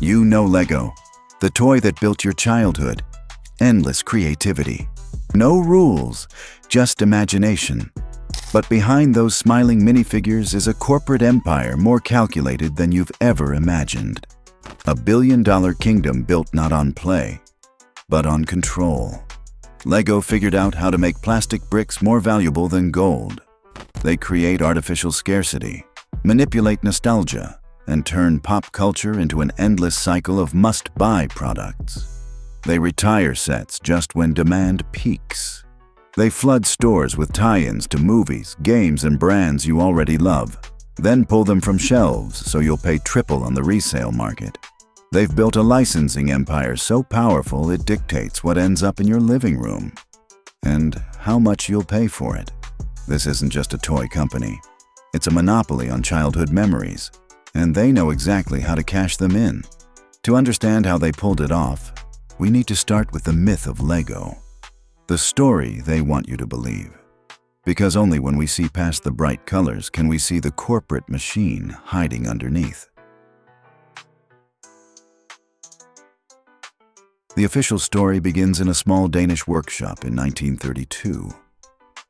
You know Lego, the toy that built your childhood. Endless creativity. No rules, just imagination. But behind those smiling minifigures is a corporate empire more calculated than you've ever imagined. A billion-dollar kingdom built not on play, but on control. Lego figured out how to make plastic bricks more valuable than gold. They create artificial scarcity, manipulate nostalgia, and turn pop culture into an endless cycle of must-buy products. They retire sets just when demand peaks. They flood stores with tie-ins to movies, games, and brands you already love, then pull them from shelves so you'll pay triple on the resale market. They've built a licensing empire so powerful it dictates what ends up in your living room and how much you'll pay for it. This isn't just a toy company. It's a monopoly on childhood memories, and they know exactly how to cash them in. To understand how they pulled it off, we need to start with the myth of Lego, the story they want you to believe. Because only when we see past the bright colors can we see the corporate machine hiding underneath. The official story begins in a small Danish workshop in 1932.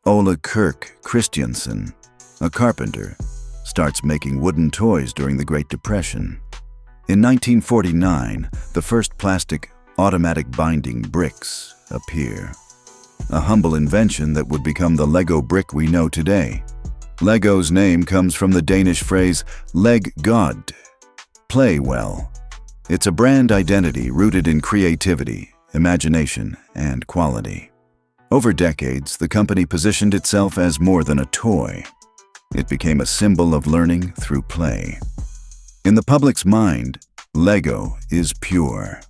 Ole Kirk Christiansen, a carpenter, starts making wooden toys during the Great Depression. In 1949, the first plastic automatic binding bricks appear. A humble invention that would become the Lego brick we know today. Lego's name comes from the Danish phrase "leg god," play well. It's a brand identity rooted in creativity, imagination, and quality. Over decades, the company positioned itself as more than a toy. It became a symbol of learning through play. In the public's mind, Lego is pure.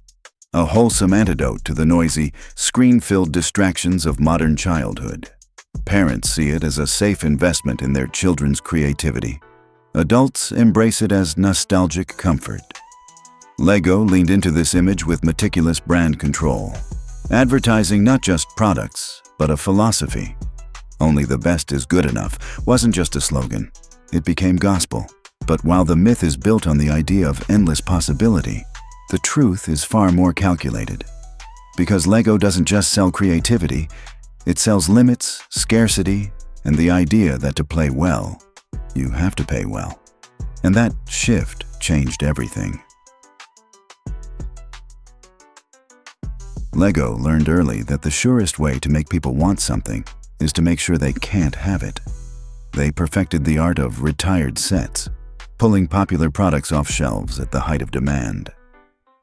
A wholesome antidote to the noisy, screen-filled distractions of modern childhood. Parents see it as a safe investment in their children's creativity. Adults embrace it as nostalgic comfort. Lego leaned into this image with meticulous brand control, advertising not just products, but a philosophy. Only the best is good enough wasn't just a slogan. It became gospel. But while the myth is built on the idea of endless possibility, the truth is far more calculated. Because Lego doesn't just sell creativity, it sells limits, scarcity, and the idea that to play well, you have to pay well. And that shift changed everything. Lego learned early that the surest way to make people want something is to make sure they can't have it. They perfected the art of retired sets, pulling popular products off shelves at the height of demand.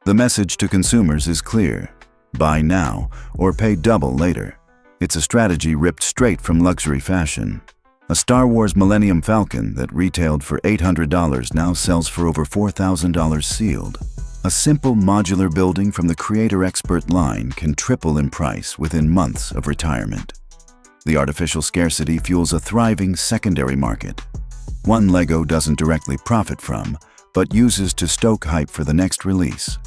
The message to consumers is clear: buy now or pay double later. It's a strategy ripped straight from luxury fashion. A Star Wars Millennium Falcon that retailed for $800 now sells for over $4,000 sealed. A simple modular building from the Creator Expert line can triple in price within months of retirement. The artificial scarcity fuels a thriving secondary market, one Lego doesn't directly profit from, but uses to stoke hype for the next release.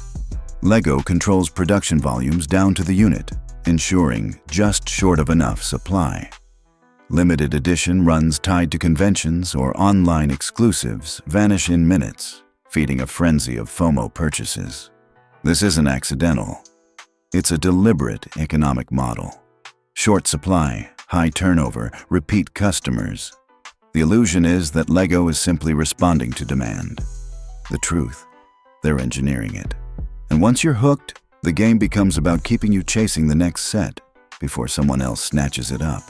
Lego controls production volumes down to the unit, ensuring just short of enough supply. Limited edition runs tied to conventions or online exclusives vanish in minutes, feeding a frenzy of FOMO purchases. This isn't accidental. It's a deliberate economic model. Short supply, high turnover, repeat customers. The illusion is that Lego is simply responding to demand. The truth, they're engineering it. And once you're hooked, the game becomes about keeping you chasing the next set before someone else snatches it up.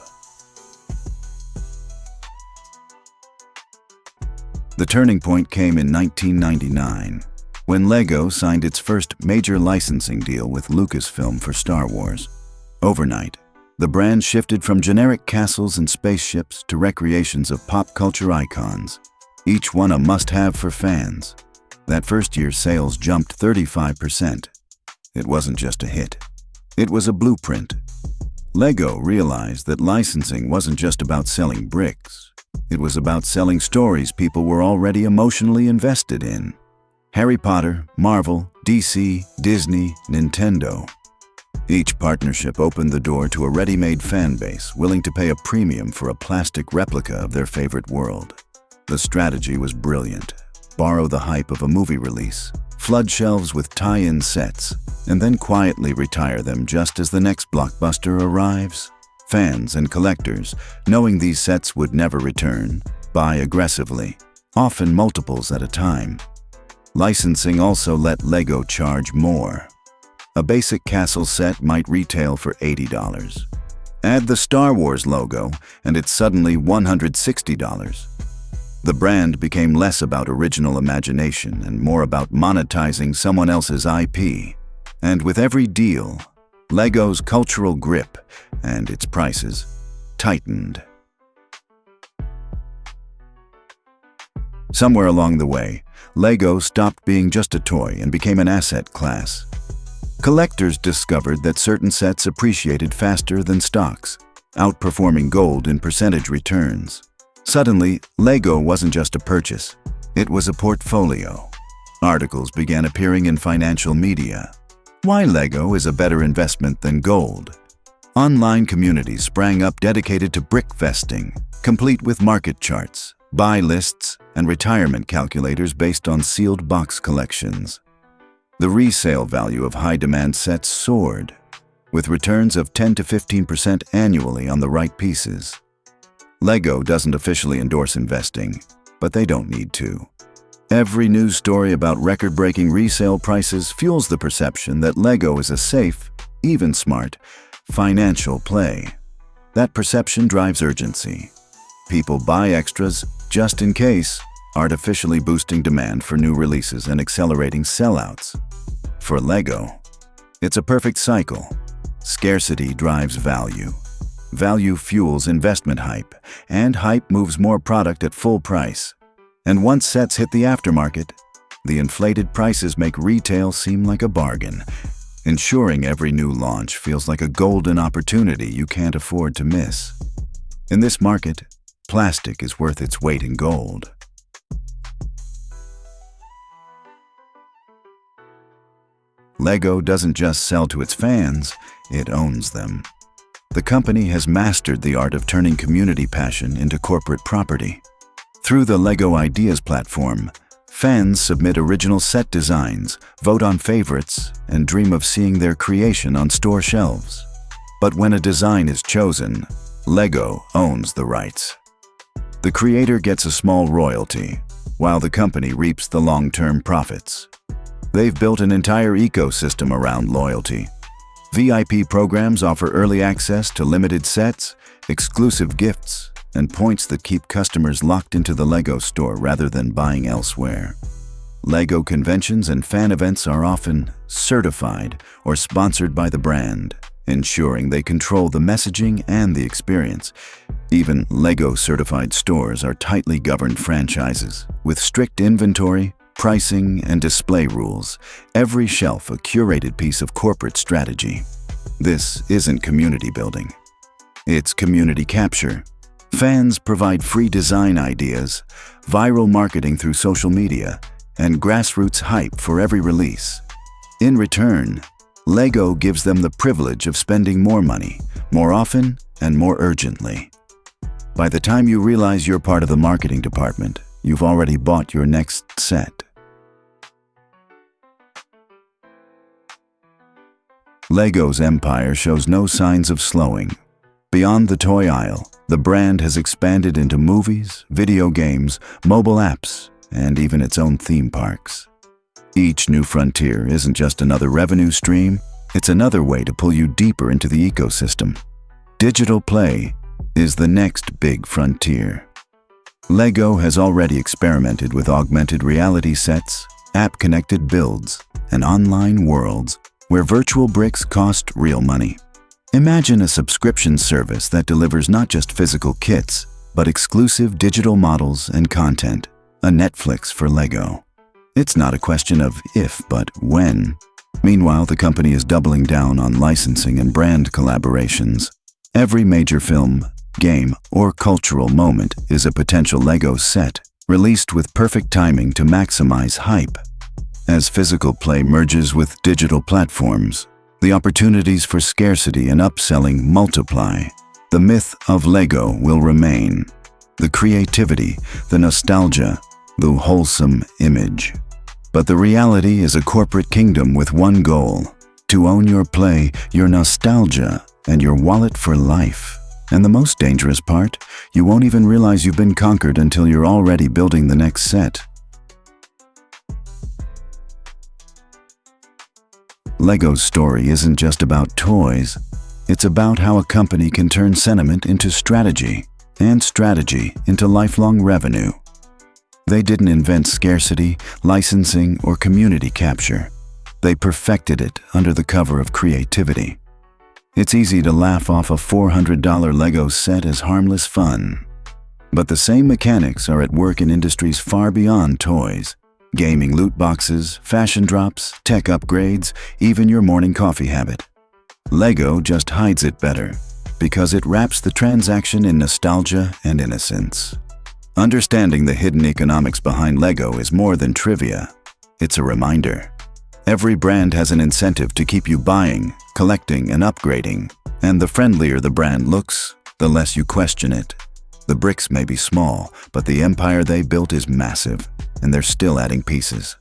The turning point came in 1999, when Lego signed its first major licensing deal with Lucasfilm for Star Wars. Overnight, the brand shifted from generic castles and spaceships to recreations of pop culture icons, each one a must-have for fans. That first year, sales jumped 35%. It wasn't just a hit. It was a blueprint. Lego realized that licensing wasn't just about selling bricks. It was about selling stories people were already emotionally invested in. Harry Potter, Marvel, DC, Disney, Nintendo. Each partnership opened the door to a ready-made fan base willing to pay a premium for a plastic replica of their favorite world. The strategy was brilliant. Borrow the hype of a movie release, flood shelves with tie-in sets, and then quietly retire them just as the next blockbuster arrives. Fans and collectors, knowing these sets would never return, buy aggressively, often multiples at a time. Licensing also let LEGO charge more. A basic castle set might retail for $80. Add the Star Wars logo, and it's suddenly $160. The brand became less about original imagination and more about monetizing someone else's IP. And with every deal, LEGO's cultural grip and its prices tightened. Somewhere along the way, LEGO stopped being just a toy and became an asset class. Collectors discovered that certain sets appreciated faster than stocks, outperforming gold in percentage returns. Suddenly, LEGO wasn't just a purchase, it was a portfolio. Articles began appearing in financial media. Why LEGO is a better investment than gold. Online communities sprang up dedicated to brick vesting, complete with market charts, buy lists, and retirement calculators based on sealed box collections. The resale value of high-demand sets soared, with returns of 10 to 15% annually on the right pieces. LEGO doesn't officially endorse investing, but they don't need to. Every news story about record-breaking resale prices fuels the perception that LEGO is a safe, even smart, financial play. That perception drives urgency. People buy extras just in case, artificially boosting demand for new releases and accelerating sellouts. For LEGO, it's a perfect cycle. Scarcity drives value. Value fuels investment hype, and hype moves more product at full price. And once sets hit the aftermarket, the inflated prices make retail seem like a bargain, ensuring every new launch feels like a golden opportunity you can't afford to miss. In this market, plastic is worth its weight in gold. LEGO doesn't just sell to its fans, it owns them. The company has mastered the art of turning community passion into corporate property. Through the LEGO Ideas platform, fans submit original set designs, vote on favorites, and dream of seeing their creation on store shelves. But when a design is chosen, LEGO owns the rights. The creator gets a small royalty, while the company reaps the long-term profits. They've built an entire ecosystem around loyalty. VIP programs offer early access to limited sets, exclusive gifts, and points that keep customers locked into the LEGO store rather than buying elsewhere. LEGO conventions and fan events are often certified or sponsored by the brand, ensuring they control the messaging and the experience. Even LEGO-certified stores are tightly governed franchises, with strict inventory, pricing, and display rules, every shelf a curated piece of corporate strategy. This isn't community building. It's community capture. Fans provide free design ideas, viral marketing through social media, and grassroots hype for every release. In return, LEGO gives them the privilege of spending more money, more often, and more urgently. By the time you realize you're part of the marketing department, you've already bought your next set. LEGO's empire shows no signs of slowing. Beyond the toy aisle, the brand has expanded into movies, video games, mobile apps, and even its own theme parks. Each new frontier isn't just another revenue stream, it's another way to pull you deeper into the ecosystem. Digital play is the next big frontier. LEGO has already experimented with augmented reality sets, app-connected builds, and online worlds where virtual bricks cost real money. Imagine a subscription service that delivers not just physical kits, but exclusive digital models and content, a Netflix for LEGO. It's not a question of if, but when. Meanwhile, the company is doubling down on licensing and brand collaborations. Every major film, game, or cultural moment is a potential LEGO set, released with perfect timing to maximize hype. As physical play merges with digital platforms, the opportunities for scarcity and upselling multiply. The myth of LEGO will remain. The creativity, the nostalgia, the wholesome image. But the reality is a corporate kingdom with one goal: to own your play, your nostalgia, and your wallet for life. And the most dangerous part, you won't even realize you've been conquered until you're already building the next set. Lego's story isn't just about toys. It's about how a company can turn sentiment into strategy, and strategy into lifelong revenue. They didn't invent scarcity, licensing, or community capture. They perfected it under the cover of creativity. It's easy to laugh off a $400 Lego set as harmless fun. But the same mechanics are at work in industries far beyond toys. Gaming loot boxes, fashion drops, tech upgrades, even your morning coffee habit. Lego just hides it better, because it wraps the transaction in nostalgia and innocence. Understanding the hidden economics behind Lego is more than trivia. It's a reminder. Every brand has an incentive to keep you buying, collecting, and upgrading. And the friendlier the brand looks, the less you question it. The bricks may be small, but the empire they built is massive, and they're still adding pieces.